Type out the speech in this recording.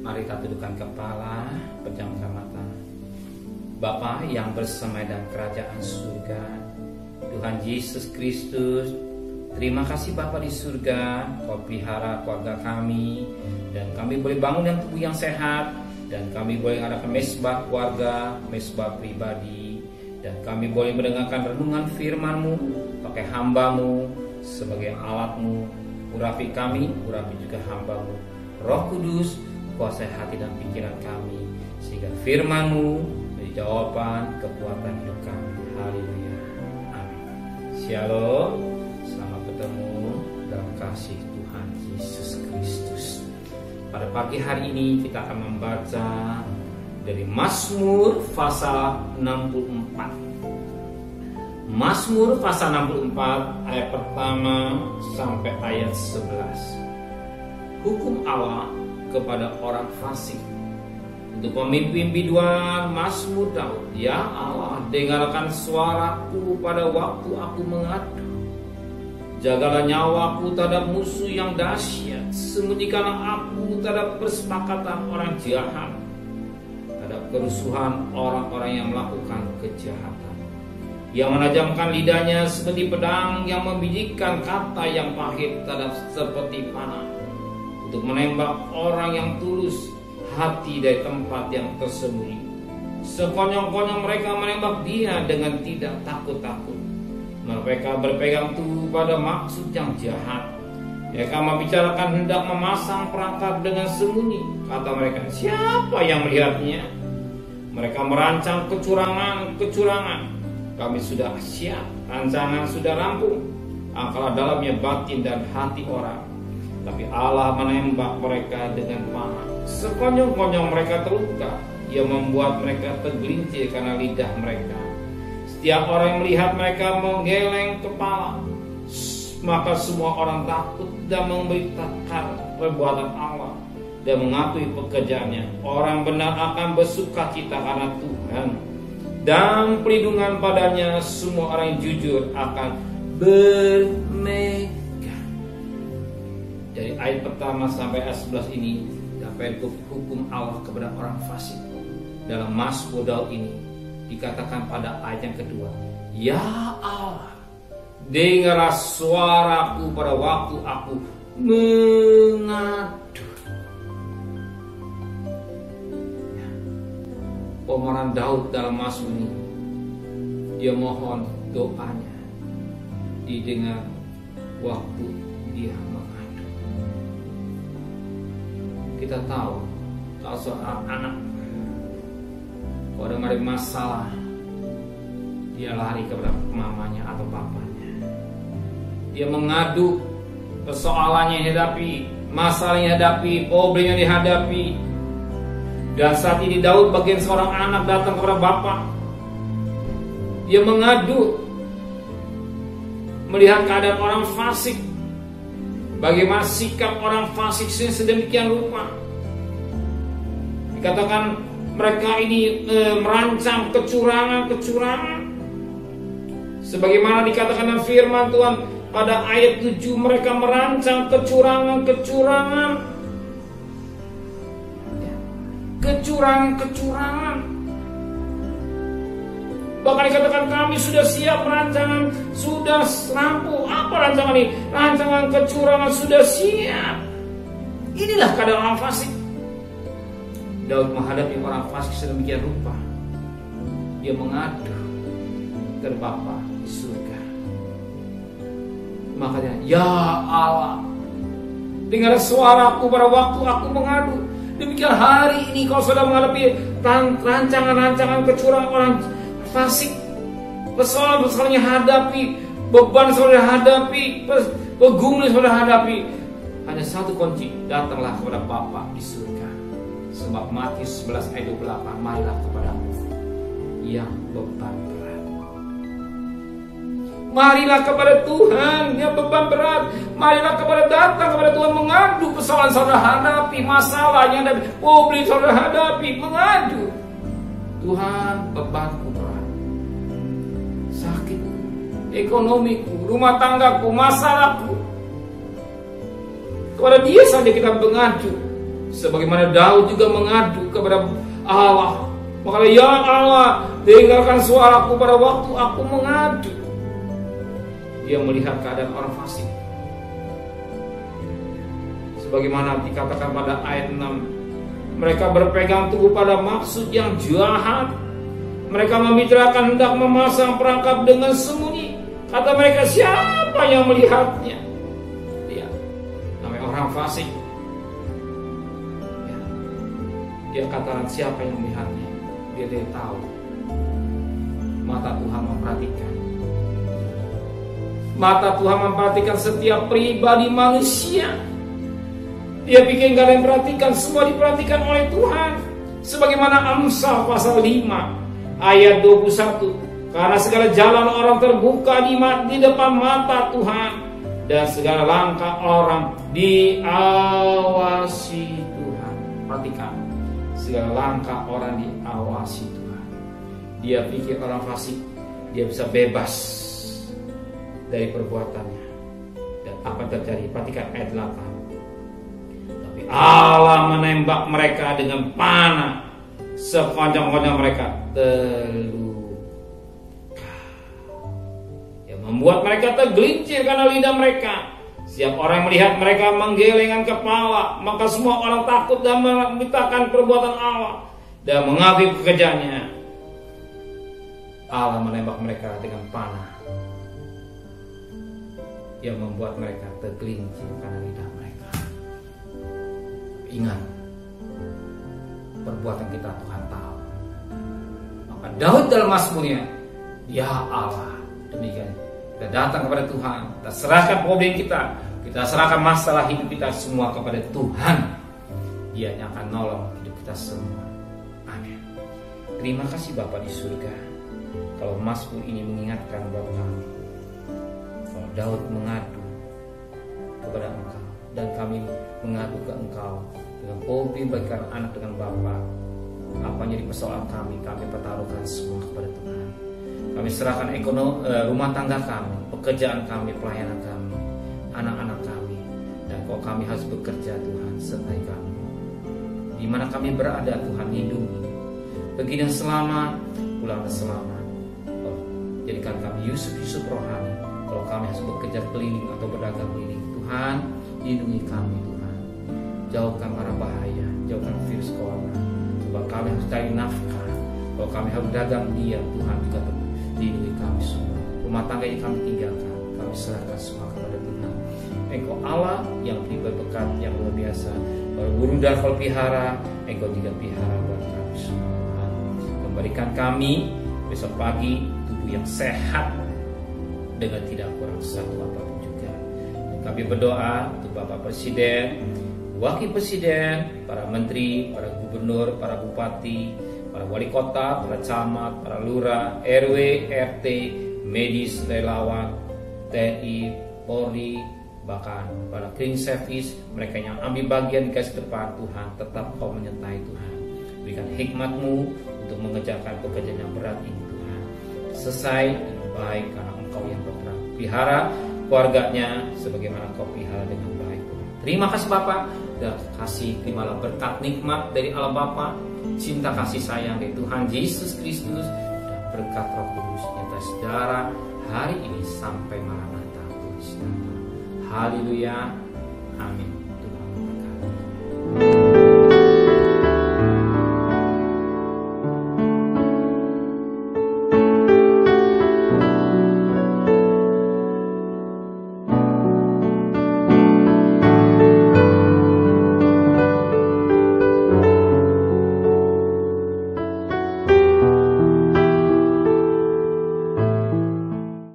Mari kita tundukkan kepala, pejamkan mata. Bapa yang bersamai dalam kerajaan surga, Tuhan Yesus Kristus, terima kasih Bapa di surga, Kau pelihara keluarga kami, dan kami boleh bangun dengan tubuh yang sehat, dan kami boleh mengadakan mesbah keluarga, mesbah pribadi, dan kami boleh mendengarkan renungan firman-Mu, pakai hamba-Mu sebagai alat-Mu. Urapi kami, urapi juga hamba-Mu. Roh Kudus, kuasai hati dan pikiran kami, sehingga firman-Mu menjadi jawaban kekuatan hidup kami. Haleluya. Amin. Shalom. Selamat bertemu dalam kasih Tuhan Yesus Kristus. Pada pagi hari ini kita akan membaca dari Mazmur pasal 64. Mazmur pasal 64 ayat pertama sampai ayat 11. Hukum Allah kepada orang fasik. Untuk pemimpin biduan Mazmur Daud. Ya Allah, dengarkan suaraku pada waktu aku mengadu. Jagalah nyawaku terhadap musuh yang dahsyat. Sembunyikanlah aku terhadap persepakatan orang jahat, terhadap kerusuhan orang-orang yang melakukan kejahatan, yang menajamkan lidahnya seperti pedang, yang membijikan kata yang pahit terhadap seperti panah, untuk menembak orang yang tulus hati dari tempat yang tersembunyi. Sekonyong-konyong mereka menembak dia dengan tidak takut-takut. Mereka berpegang teguh pada maksud yang jahat. Mereka membicarakan hendak memasang perangkap dengan sembunyi. Kata mereka, siapa yang melihatnya? Mereka merancang kecurangan. Kami sudah siap, rancangan sudah rampung. Angkalah dalamnya batin dan hati orang. Tapi Allah menembak mereka dengan panah. Sekonyong-konyong mereka terluka. Ia membuat mereka tergelincir karena lidah mereka. Setiap orang yang melihat mereka menggeleng kepala, maka semua orang takut dan memberitakan perbuatan Allah dan mengakui pekerjaannya. Orang benar akan bersukacita karena Tuhan, dan perlindungan padanya semua orang yang jujur akan bermegah. Dari ayat pertama sampai ayat 11 ini dapat hukum Allah kepada orang fasik. Dalam Mazmur Daud ini dikatakan pada ayat yang kedua, ya Allah, dengarlah suaraku pada waktu aku mengadu. Permohonan Daud dalam Mazmur ini, dia mohon doanya didengar waktu dia mengadu. Kita tahu kalau seorang anak, kalau ada masalah, dia lari kepada mamanya atau papanya. Dia mengadu persoalannya yang dihadapi, masalah yang dihadapi, problem yang dihadapi. Dan saat ini Daud bagian seorang anak datang kepada bapak. Dia mengadu, melihat keadaan orang fasik, bagaimana sikap orang fasik sedemikian rupa. Dikatakan mereka ini merancang kecurangan. Sebagaimana dikatakan dalam firman Tuhan pada ayat 7, mereka merancang kecurangan. Bahkan dikatakan kami sudah siap, rancangan sudah rampung. Apa rancangan ini? Rancangan kecurangan sudah siap. Inilah keadaan orang fasik. Daud menghadapi orang fasik sedemikian rupa. Dia mengadu ke Bapa di surga. Makanya, ya Allah, dengar suaraku pada waktu aku mengadu. Demikian hari ini kau sudah menghadapi rancangan kecurangan orang fasik. Persoalan yang hadapi, beban saudara hadapi, pergumulan saudara hadapi. Hanya satu kunci, datanglah kepada Bapa di surga. Sebab Matius 11 ayat 28, marilah kepadaku yang beban berat. Marilah kepada Tuhan yang beban berat. Marilah datang kepada Tuhan, mengadu persoalan saudara hadapi, masalah yang ada, problem saudara hadapi, mengadu. Tuhan, bebanku berat, sakitku, ekonomiku, rumah tanggaku, masalahku. Kepada Dia saja kita mengadu. Sebagaimana Daud juga mengadu kepada Allah. Makanya, ya Allah, dengarkan suaraku pada waktu aku mengadu. Dia melihat keadaan orang fasik. Sebagaimana dikatakan pada ayat 6, mereka berpegang teguh pada maksud yang jahat. Mereka membicarakan hendak memasang perangkap dengan sembunyi. Kata mereka, siapa yang melihatnya? Dia namanya orang fasik. Dia katakan, siapa yang melihatnya? Dia tahu. Mata Tuhan memperhatikan. Mata Tuhan memperhatikan setiap pribadi manusia. Dia pikir gak ada yang perhatikan, semua diperhatikan oleh Tuhan. Sebagaimana Amsal pasal 5 ayat 21. Karena segala jalan orang terbuka di depan mata Tuhan, dan segala langkah orang diawasi Tuhan. Perhatikan, segala langkah orang diawasi Tuhan. Dia pikir orang fasik, dia bisa bebas dari perbuatannya. Dan apa yang terjadi? Perhatikan ayat 8. Tapi Allah menembak mereka dengan panah sepanjang-panjang mereka terluka. Yang membuat mereka tergelincir karena lidah mereka. Setiap orang yang melihat mereka menggelengkan kepala, maka semua orang takut dan memberitakan perbuatan Allah dan mengakui pekerjaannya. Allah menembak mereka dengan panah yang membuat mereka tergelincir karena lidah mereka. Ingat, perbuatan kita Tuhan tahu. Maka Daud dalam Mazmurnya, ya Allah, demikian kita datang kepada Tuhan, kita serahkan problem kita serahkan masalah hidup kita semua kepada Tuhan. Dia yang akan nolong hidup kita semua. Amin. Terima kasih Bapa di surga. Kalau Mazmur ini mengingatkan buat kami, kalau Daud mengadu kepada Engkau dan kami mengadu ke Engkau dengan hobi bagikan anak dengan Bapa, apa yang jadi persoalan kami pertaruhkan semua kepada Tuhan. Kami serahkan rumah tangga kami, pekerjaan kami, pelayanan kami, anak-anak kami, dan kalau kami harus bekerja, Tuhan sertai kami. Di mana kami berada, Tuhan lindungi. Pergi dengan selamat, pulang dengan selamat. Jadikan kami Yusuf rohani. Kalau kami harus bekerja keliling atau berdagang keliling, Tuhan lindungi kami, Tuhan. Jauhkan mara bahaya, jauhkan virus corona. Sebab kami harus cari nafkah. Kalau kami harus dagang diam, Tuhan juga lindungi kami semua. Rumah tangga yang kami tinggalkan, kami serahkan semua kepada Tuhan. Engkau Allah yang beri berkat yang luar biasa. Guru dan kau pelihara, Engkau juga pelihara buat kami semua, Tuhan. Kembalikan kami besok pagi tubuh yang sehat dengan tidak kurang satu apapun juga. Kami berdoa untuk Bapak Presiden, Wakil Presiden, para Menteri, para Gubernur, para Bupati, para Wali Kota, para Camat, para Lurah, RW, RT, medis, relawan, TNI, Polri, bahkan para cleaning service, mereka yang ambil bagian di garis depan, Tuhan, tetap Kau menyertai Tuhan. Berikan hikmat-Mu untuk mengerjakan pekerjaan yang berat ini, Tuhan. Selesai dengan baik karena Engkau yang berperang. Pelihara keluarganya sebagaimana Kau pelihara dengan baik, Tuhan. Terima kasih Bapak, dan kasih terimalah berkat nikmat dari Allah Bapa, cinta kasih sayang dari Tuhan Yesus Kristus, dan berkat Roh Kudus nyata saudara hari ini sampai Maranatha. Haleluya, amin.